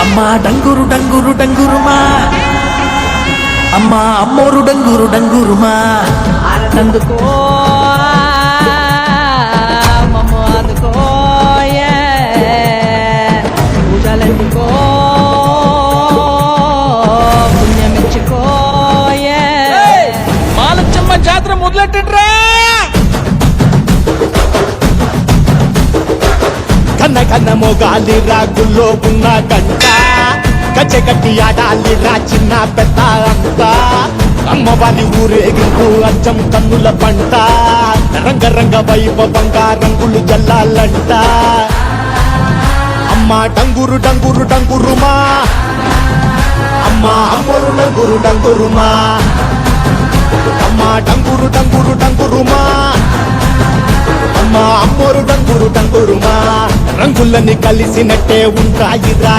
అమ్మా డంగురు డంగురు డంగురుమా, అమ్మా అమ్మోరు డంగురు డంగురుమా. అందుకో మమ్మ అందుకో పూజలందుకో పుణ్యమిచ్చుకో మాలచ్చమ్మ జాతర మొదలెట్టండ్రా. కన్న కన్న మొగాలి రాగుల్లో ఉన్న గంట గచ్చగట్టి ఆడాలి రా చిన్న పెద్ద అంతా. అమ్మవారి ఊరేగింపు అచ్చం కన్నుల పంట, రంగరంగ వైభవంగా రంగులు జల్లాలంట. అమ్మ డంగురు డంగురు డంగురుమా, అమ్మ అమ్మోరు డంగురు డంగురుమా. అమ్మ డంగురు డంగురు డంగురుమా, అమ్మ అమ్మోరు డంగురు డంగురుమా. రంగులని కలిసినట్టే ఉంటాయి రా